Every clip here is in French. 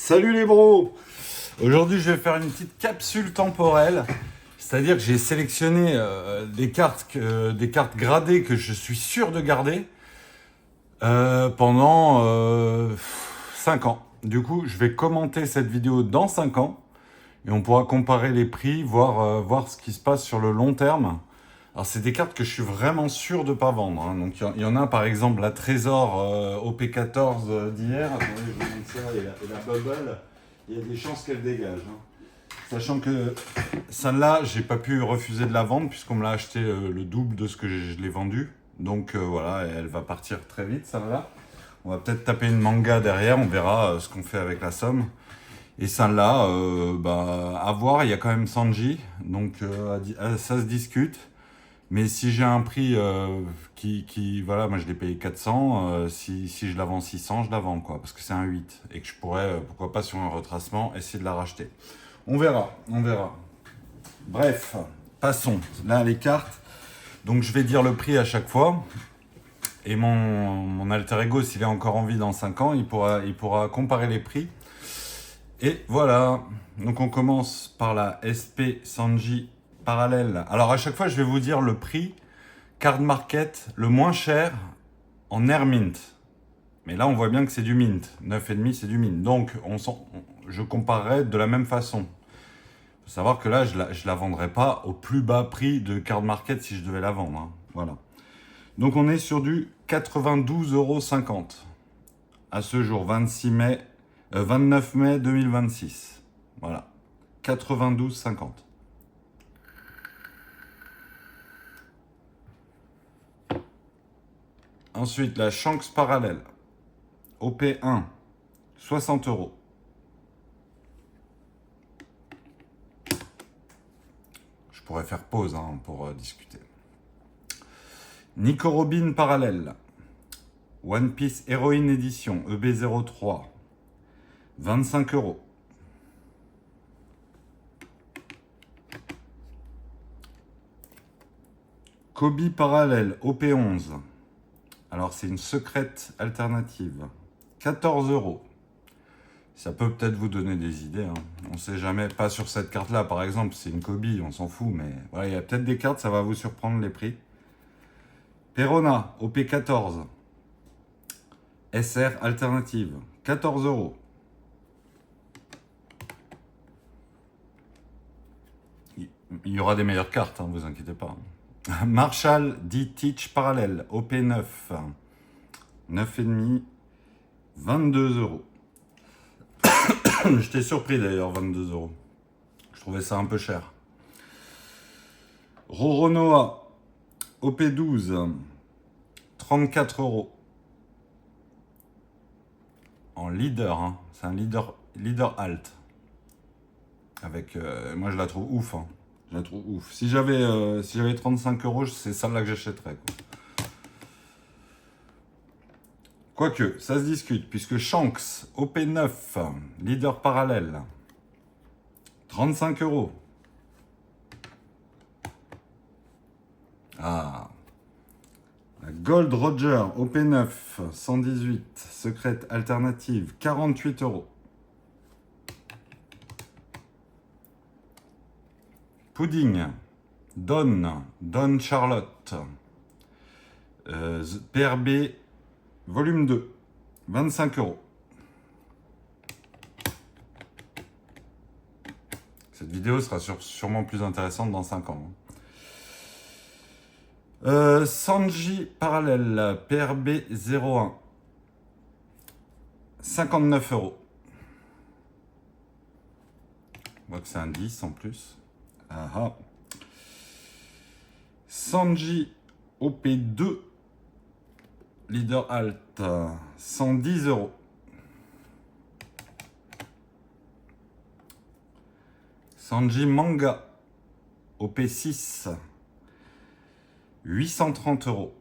Salut les bros! Aujourd'hui, je vais faire une petite capsule temporelle. C'est-à-dire que j'ai sélectionné des cartes gradées que je suis sûr de garder pendant 5 ans. Du coup, je vais commenter cette vidéo dans 5 ans et on pourra comparer les prix, voir ce qui se passe sur le long terme. Alors, c'est des cartes que je suis vraiment sûr de ne pas vendre, hein. Donc, il y en a par exemple la Trésor OP14 d'hier. Attendez, je vous montre ça. Et la Bubble, il y a des chances qu'elle dégage, hein. Sachant que celle-là, j'ai pas pu refuser de la vendre puisqu'on me l'a acheté le double de ce que je l'ai vendu. Donc voilà, elle va partir très vite, celle-là. On va peut-être taper une manga derrière, on verra ce qu'on fait avec la somme. Et celle-là, à voir, il y a quand même Sanji, donc ça se discute. Mais si j'ai un prix voilà, moi je l'ai payé 400, si je la vends 600, je la vends, quoi, parce que c'est un 8, et que je pourrais, pourquoi pas sur un retracement, essayer de la racheter. On verra, on verra. Bref, passons. Là, les cartes. Donc je vais dire le prix à chaque fois. Et mon alter ego, s'il est encore en vie dans 5 ans, il pourra comparer les prix. Et voilà. Donc on commence par la SP Sanji parallèle. Alors à chaque fois, je vais vous dire le prix card market le moins cher en air mint. Mais là, on voit bien que c'est du mint. 9,5, c'est du mint. Donc je comparerai de la même façon. Il faut savoir que là, je la vendrai pas au plus bas prix de card market si je devais la vendre, hein. Voilà. Donc on est sur du 92,50 € à ce jour, 29 mai 2026. Voilà. 92,50 €. Ensuite, la Shanks parallèle. OP1, 60 €. Je pourrais faire pause, hein, pour discuter. Nico Robin parallèle. One Piece Heroine Edition, EB03. 25 €. Kobe parallèle, OP11. Alors c'est une secrète alternative. 14 €. Ça peut peut-être vous donner des idées, hein. On sait jamais, pas sur cette carte-là par exemple, c'est une Kobe, on s'en fout, mais voilà, il y a peut-être des cartes, ça va vous surprendre les prix. Perona, OP14. SR alternative, 14 €. Il y aura des meilleures cartes, hein, vous inquiétez pas. Marshall D-Teach parallèle, OP9. 9,5, 22 €. J'étais surpris d'ailleurs, 22 €. Je trouvais ça un peu cher. Roronoa, OP12, 34 €. En leader, hein. C'est un leader alt. Avec, moi je la trouve ouf, hein. Je la trouve ouf. Si j'avais 35 €, c'est celle-là que j'achèterais, quoi. Quoique, ça se discute, puisque Shanks, OP9, leader parallèle, 35 €. Ah. La Gold Roger, OP9, 118, secrète alternative, 48 €. Pudding, Don Charlotte, PRB, volume 2, 25 €. Cette vidéo sera sûrement plus intéressante dans 5 ans. Sanji parallèle, PRB 01, 59 €. On voit que c'est un 10 en plus. Ah ah. Sanji OP2, leader alt, 110 €. Sanji manga, OP6, 830 €.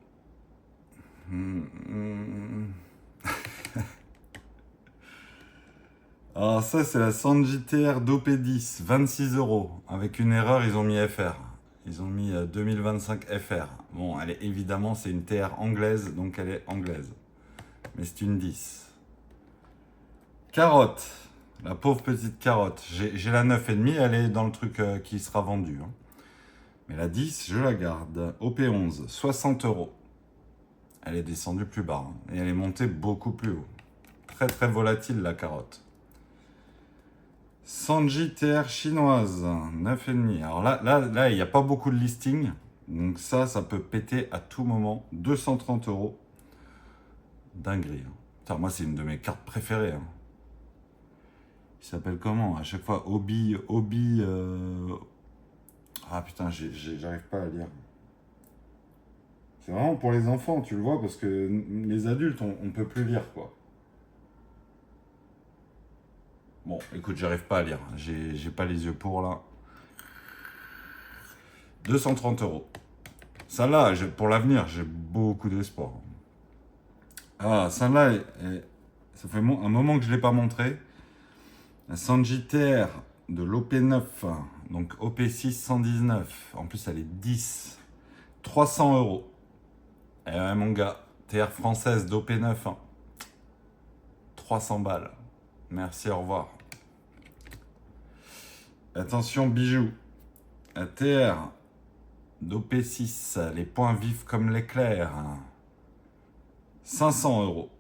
Alors ça, c'est la Sanji TR d'OP10, 26 €. Avec une erreur, ils ont mis FR. Ils ont mis 2025 FR. Bon, évidemment, c'est une TR anglaise, donc elle est anglaise. Mais c'est une 10. Carotte, La pauvre petite carotte. J'ai la 9,5, elle est dans le truc qui sera vendu. Hein. Mais la 10, je la garde. OP11, 60 euros. Elle est descendue plus bas. Hein, et elle est montée beaucoup plus haut. Très très volatile la carotte. Sanji TR chinoise, 9,5. Alors là, il n'y a pas beaucoup de listing. Donc ça peut péter à tout moment. 230 euros. Dinguerie. Hein. Putain, moi, c'est une de mes cartes préférées. Hein. Il s'appelle comment? À chaque fois, Obi. Ah putain, j'arrive pas à lire. C'est vraiment pour les enfants, tu le vois, parce que les adultes, on peut plus lire, quoi. Bon, écoute, j'arrive pas à lire. J'ai pas les yeux pour, là. 230 euros. Ça là, pour l'avenir, j'ai beaucoup d'espoir. Ah, ça là, ça fait un moment que je ne l'ai pas montré. La Sagittaire de l'OP9, donc OP6 119. En plus, elle est 10. 300 euros. Eh ouais, mon gars, TR française d'OP9. Hein. 300 balles. Merci, au revoir. Attention, bijoux. La TR d'OP6, les points vifs comme l'éclair. 500 euros.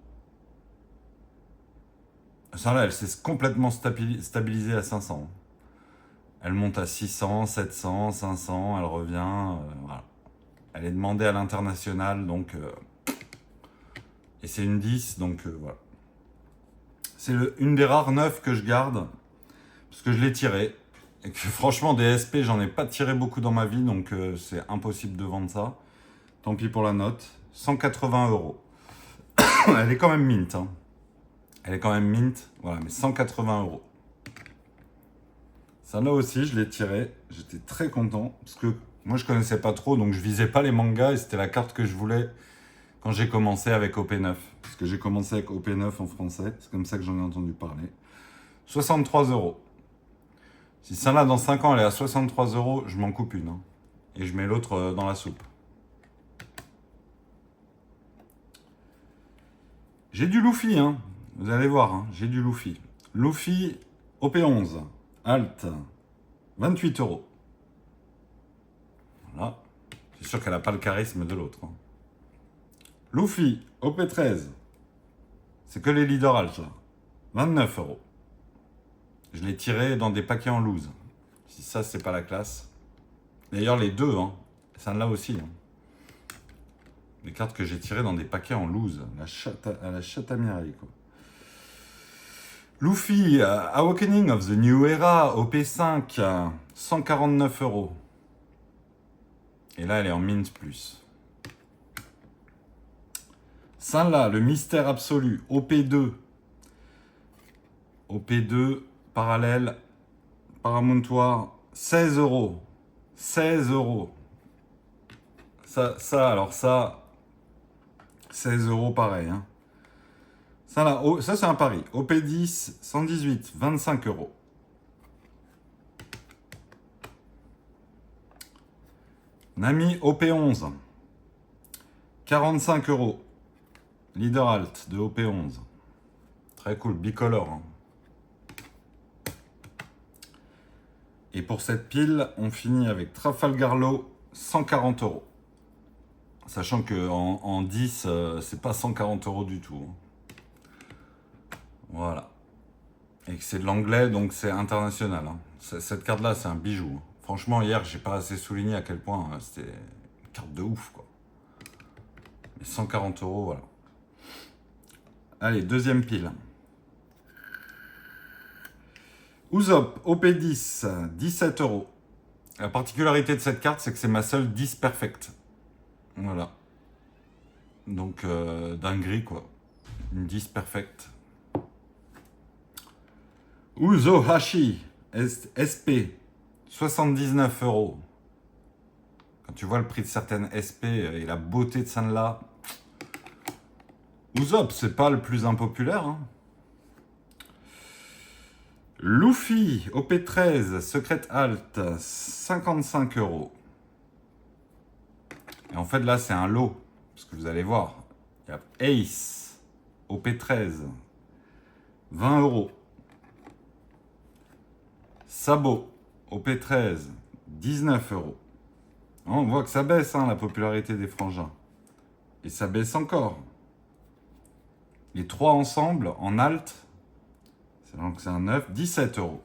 Ça là, elle s'est complètement stabilisée à 500. Elle monte à 600, 700, 500, elle revient. Voilà. Elle est demandée à l'international, donc... et c'est une 10, donc voilà. C'est une des rares 9 que je garde, parce que je l'ai tiré. Et que franchement, des SP, j'en ai pas tiré beaucoup dans ma vie, donc c'est impossible de vendre ça. Tant pis pour la note. 180 euros. Elle est quand même mint. Hein. Elle est quand même mint, voilà, mais 180 euros. Ça là aussi, je l'ai tiré. J'étais très content, parce que moi, je connaissais pas trop, donc je visais pas les mangas, et c'était la carte que je voulais quand j'ai commencé avec OP9. Parce que j'ai commencé avec OP9 en français, c'est comme ça que j'en ai entendu parler. 63 euros. Si celle-là, dans 5 ans, elle est à 63 euros, je m'en coupe une. Hein. Et je mets l'autre dans la soupe. J'ai du Luffy, hein. Vous allez voir, hein. J'ai du Luffy. Luffy, OP11, Alt, 28 euros. Voilà. C'est sûr qu'elle n'a pas le charisme de l'autre. Hein. Luffy, OP13. C'est que les leaders Alt, là. 29 euros. Je l'ai tiré dans des paquets en loose. Si ça, c'est pas la classe. D'ailleurs, les deux, hein. Celle-là aussi. Hein. Les cartes que j'ai tirées dans des paquets en loose. À la chatte à Mireille, quoi. Luffy, Awakening of the New Era, OP5, 149 euros. Et là, elle est en mint plus. Celle-là, le mystère absolu, OP2. OP2, parallèle, paramontoire, 16 euros. 16 euros. Alors ça, 16 euros pareil. Hein. Ça, là, ça c'est un pari. OP10, 118, 25 euros. Nami OP11, 45 euros. Leader Alt de OP11. Très cool, bicolore. Hein. Et pour cette pile, on finit avec Trafalgar Law, 140 euros. Sachant qu'en 10, c'est pas 140 euros du tout. Hein. Voilà. Et que c'est de l'anglais, donc c'est international. Hein. Cette carte-là, c'est un bijou. Hein. Franchement, hier, j'ai pas assez souligné à quel point c'était une carte de ouf, quoi. Mais 140 euros, voilà. Allez, deuxième pile. Usopp, OP10, 17 euros. La particularité de cette carte, c'est que c'est ma seule 10 perfect. Voilà. Donc, dinguerie, quoi. Une 10 perfect. Uzo Hashi, SP, 79 euros. Quand tu vois le prix de certaines SP et la beauté de celle-là, Usopp, c'est pas le plus impopulaire. Hein. Luffy, OP13, Secret Alt, 55 euros. Et en fait, là, c'est un lot. Parce que vous allez voir, il y a Ace, OP13, 20 euros. Sabot, OP13, 19 euros. On voit que ça baisse, hein, la popularité des frangins. Et ça baisse encore. Les trois ensemble, en alt, c'est un 9, 17 euros.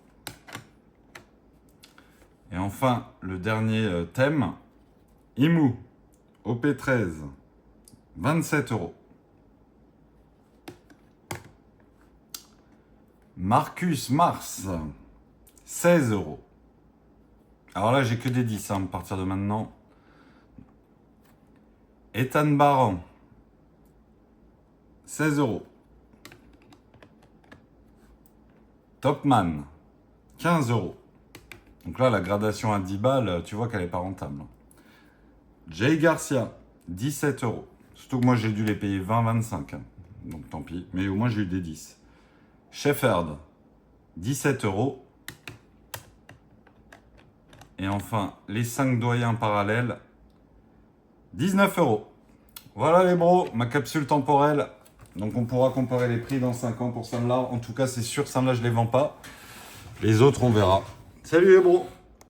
Et enfin, le dernier thème, Imu, OP13, 27 euros. Marcus Mars, 16 euros. Alors là, j'ai que des 10 hein, à partir de maintenant. Ethan Baran, 16 euros. Topman, 15 euros. Donc là, la gradation à 10 balles, tu vois qu'elle n'est pas rentable. Jay Garcia, 17 euros. Surtout que moi, j'ai dû les payer 20-25. Hein. Donc tant pis. Mais au moins, j'ai eu des 10. Shepherd, 17 euros. Et enfin, les 5 doyens parallèles, 19 euros. Voilà les bros, ma capsule temporelle. Donc on pourra comparer les prix dans 5 ans pour celle-là. En tout cas, c'est sûr, celle-là, je ne les vends pas. Les autres, on verra. Salut les bros!